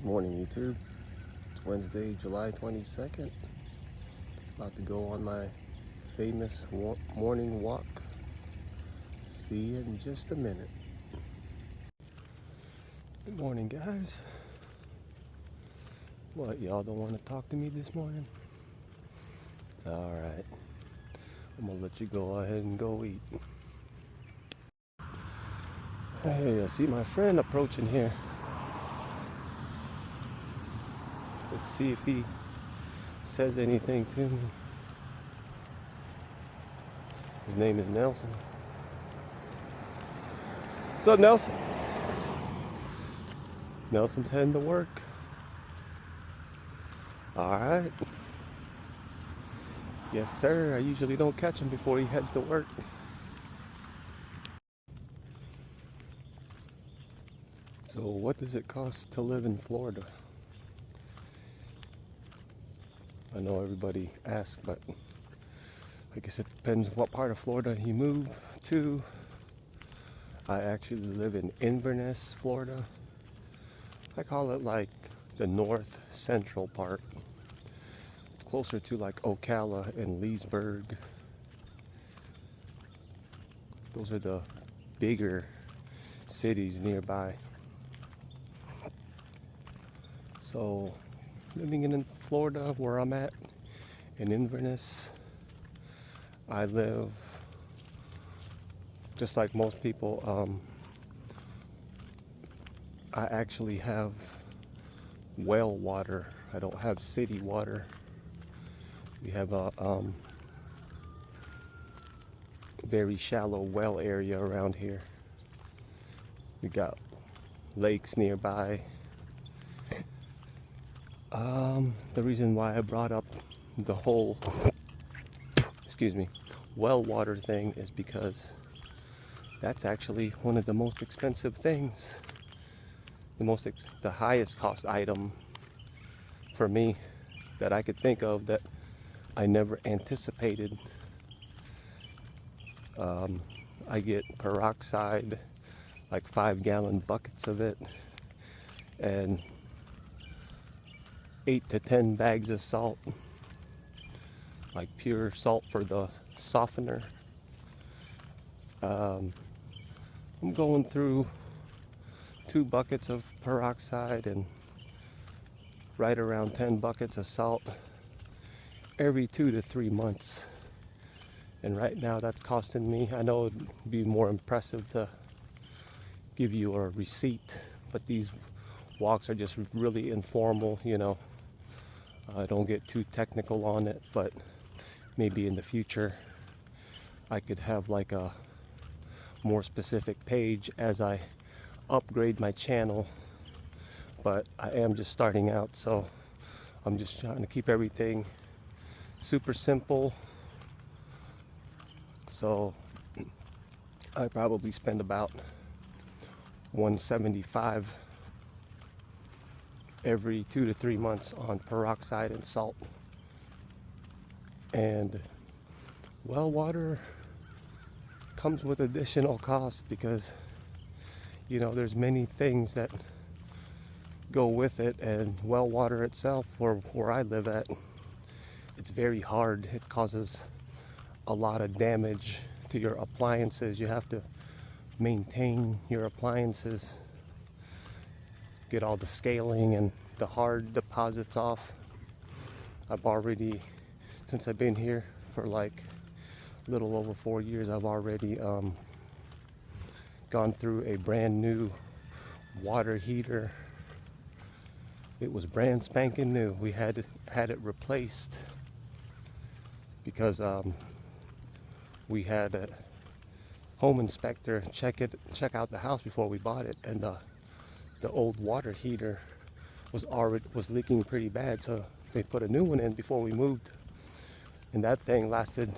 Morning YouTube. It's Wednesday, July 22nd. About to go on my famous morning walk. See you in just a minute. Good morning, guys. What, y'all don't want to talk to me this morning? Alright. I'm gonna let you go ahead and go eat. Hey, I see my friend approaching here. Let's see if he says anything to me. His name is Nelson. What's up, Nelson? Nelson's heading to work. Alright. Yes, sir. I usually don't catch him before he heads to work. So what does it cost to live in Florida? I know everybody asks, but I guess it depends what part of Florida you move to. I actually live in Inverness, Florida. I call it like the north central part. It's closer to like Ocala and Leesburg. Those are the bigger cities nearby. So living in Florida, where I'm at, in Inverness, I live just like most people. I actually have well water. I don't have city water. We have a very shallow well area around here. We got lakes nearby. The reason why I brought up the whole well water thing is because that's actually one of the most expensive things, the highest cost item for me that I could think of that I never anticipated. I get peroxide, like 5-gallon buckets of it, and 8 to 10 bags of salt, like pure salt for the softener. I'm going through 2 buckets of peroxide and right around 10 buckets of salt every 2 to 3 months. And right now that's costing me, I know it'd be more impressive to give you a receipt, but these walks are just really informal, you know. I don't get too technical on it, but maybe in the future I could have like a more specific page as I upgrade my channel. But I am just starting out, so I'm just trying to keep everything super simple. So I probably spend about $175 every 2 to 3 months on peroxide and salt. And well water comes with additional costs because, you know, there's many things that go with it, and well water itself, where I live at, it's very hard. It causes a lot of damage to your appliances. You have to maintain your appliances, get all the scaling and the hard deposits off. I've already, since I've been here for like a little over 4 years, I've already gone through a brand new water heater. It was brand spanking new. We had it replaced because we had a home inspector check out the house before we bought it, and the old water heater was leaking pretty bad, so they put a new one in before we moved, and that thing lasted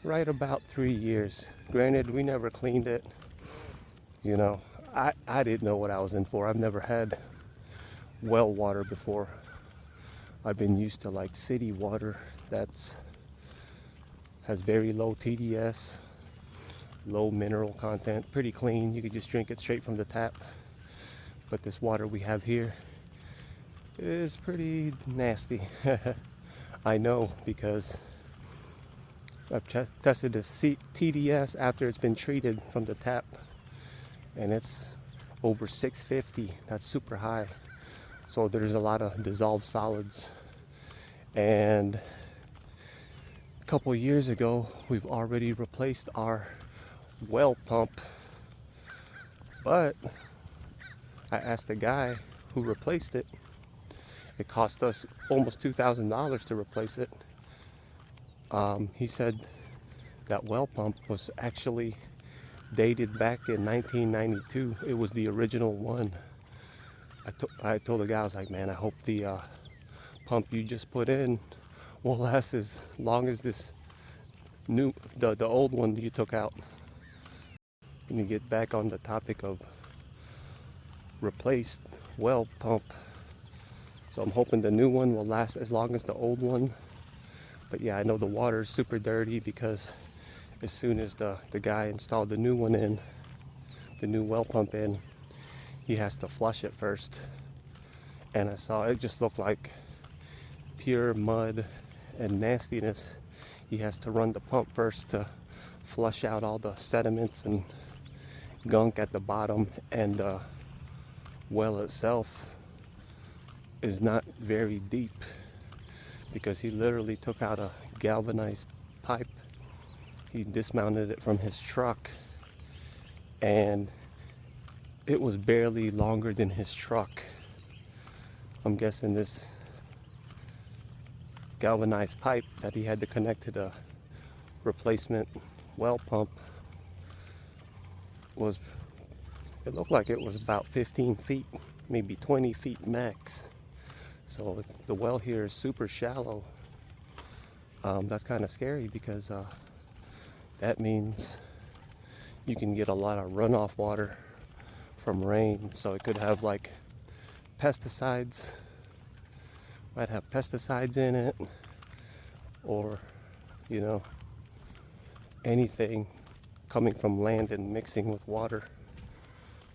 right about 3 years. Granted, we never cleaned it. You know, I didn't know what I was in for. I've never had well water before. I've been used to like city water has very low TDS, low mineral content, pretty clean. You could just drink it straight from the tap. But this water we have here is pretty nasty. I know because I've tested the TDS after it's been treated from the tap, and it's over 650. That's super high. So there's a lot of dissolved solids. And a couple years ago, we've already replaced our well pump. But I asked the guy who replaced it. It cost us almost $2,000 to replace it. He said that well pump was actually dated back in 1992. It was the original one. I told the guy, I was like, man, I hope the pump you just put in will last as long as this the old one you took out. And you get back on the topic of replaced well pump. So I'm hoping the new one will last as long as the old one. But yeah, I know the water is super dirty because as soon as the guy installed the new one in, the new well pump in, he has to flush it first. And I saw it just looked like pure mud and nastiness. He has to run the pump first to flush out all the sediments and gunk at the bottom, and the well itself is not very deep because he literally took out a galvanized pipe. He dismounted it from his truck, and it was barely longer than his truck. I'm guessing this galvanized pipe that he had to connect to the replacement well pump it looked like it was about 15 feet, maybe 20 feet max. So the well here is super shallow. That's kind of scary because that means you can get a lot of runoff water from rain. So it could have like pesticides, might have pesticides in it, or you know, anything coming from land and mixing with water.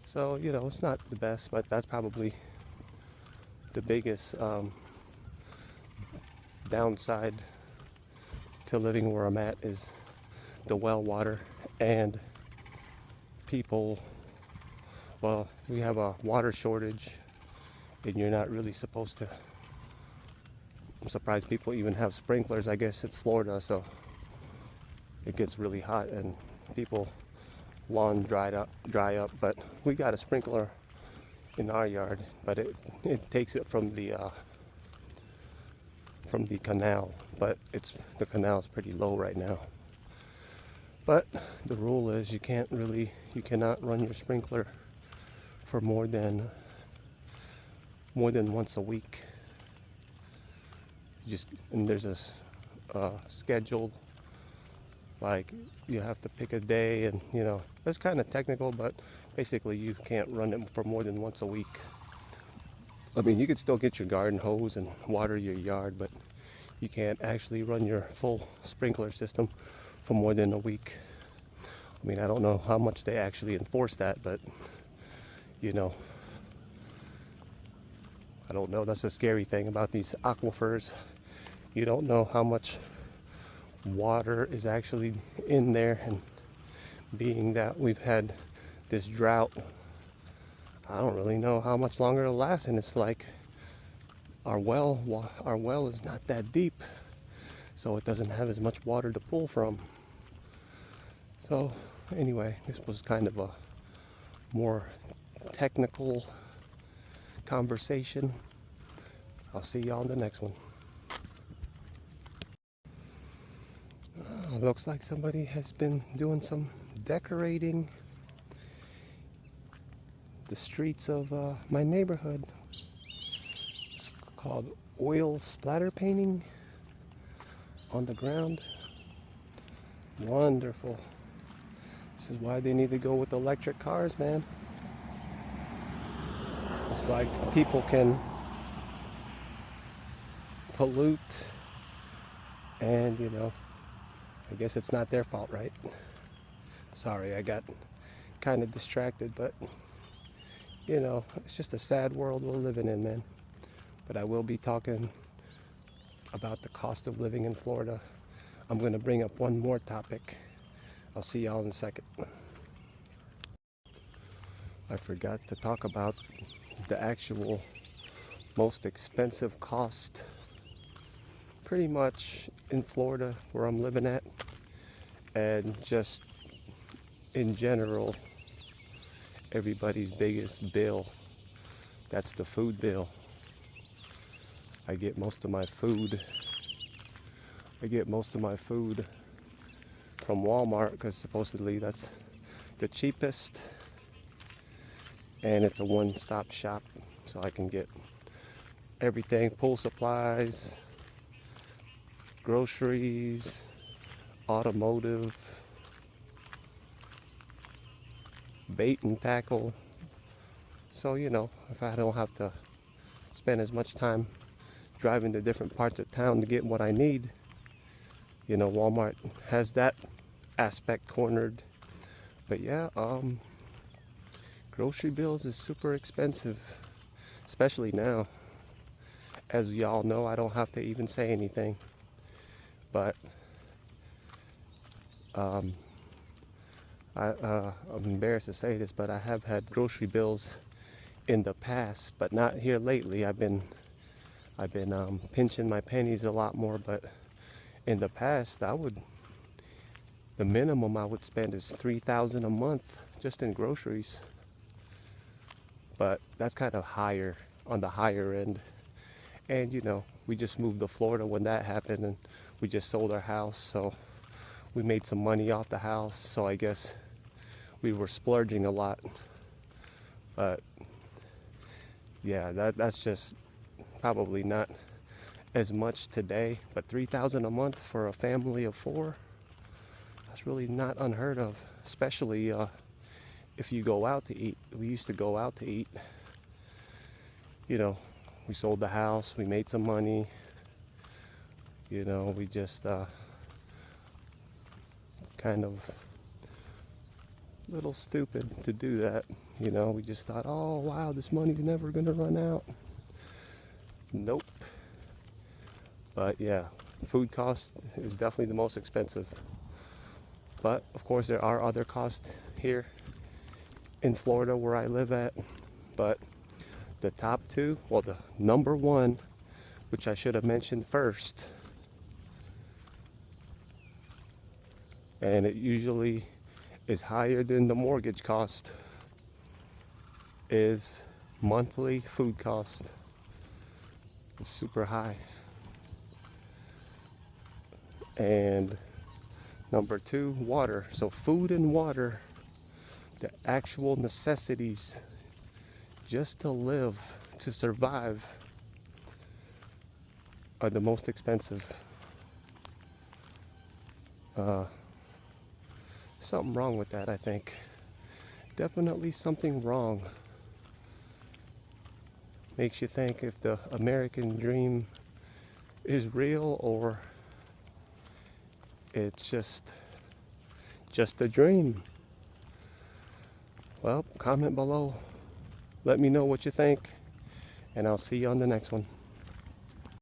So you know, it's not the best, but that's probably the biggest downside to living where I'm at, is the well water. And people, well, we have a water shortage, and you're not really supposed to. I'm surprised people even have sprinklers. I guess it's Florida, so it gets really hot and people lawn dry up. But we got a sprinkler in our yard, but it takes it from the canal, but the canal is pretty low right now. But the rule is you cannot run your sprinkler for more than once a week. And there's a scheduled, like you have to pick a day, and you know, it's kind of technical, but basically you can't run it for more than once a week. I mean, you could still get your garden hose and water your yard, but you can't actually run your full sprinkler system for more than a week. I mean, I don't know how much they actually enforce that, but you know, I don't know. That's a scary thing about these aquifers. You don't know how much water is actually in there, and being that we've had this drought, I don't really know how much longer it'll last. And it's like our well is not that deep, so it doesn't have as much water to pull from. So anyway, this was kind of a more technical conversation. I'll see y'all in the next one. Looks like somebody has been doing some decorating the streets of my neighborhood. It's called oil splatter painting on the ground. Wonderful. This is why they need to go with electric cars, man. It's like people can pollute, and you know, I guess it's not their fault, right? Sorry, I got kind of distracted, but you know, it's just a sad world we're living in, man. but I will be talking about the cost of living in Florida. I'm going to bring up one more topic. I'll see y'all in a second. I forgot to talk about the actual most expensive cost pretty much in Florida where I'm living at, and just in general everybody's biggest bill, that's the food bill. I get most of my food from Walmart because supposedly that's the cheapest, and it's a one-stop shop, so I can get everything: pool supplies, groceries, automotive, bait and tackle. So, you know, if I don't have to spend as much time driving to different parts of town to get what I need, you know, Walmart has that aspect cornered. But yeah, grocery bills is super expensive, especially now. As y'all know, I don't have to even say anything, but I'm embarrassed to say this, but I have had grocery bills in the past, but not here lately. I've been pinching my pennies a lot more, but in the past, the minimum I would spend is $3,000 a month just in groceries. But that's kind of higher, on the higher end. And you know, we just moved to Florida when that happened, and we just sold our house, so we made some money off the house, so I guess we were splurging a lot. But yeah, that's just probably not as much today, but $3,000 a month for a family of 4, that's really not unheard of, especially if you go out to eat. We used to go out to eat, you know, we sold the house, we made some money, you know, we just kind of little stupid to do that, you know. We just thought, oh wow, this money's never gonna run out. Nope. But yeah, food cost is definitely the most expensive. But of course there are other costs here in Florida where I live at. But the top two, well, the number one, which I should have mentioned first, and it usually is higher than the mortgage cost, is monthly food cost. It's super high. And number two, water. So food and water, the actual necessities just to live, to survive, are the most expensive. Something wrong with that, I think. Definitely something wrong. Makes you think if the American dream is real or it's just a dream. Well, comment below. Let me know what you think, and I'll see you on the next one.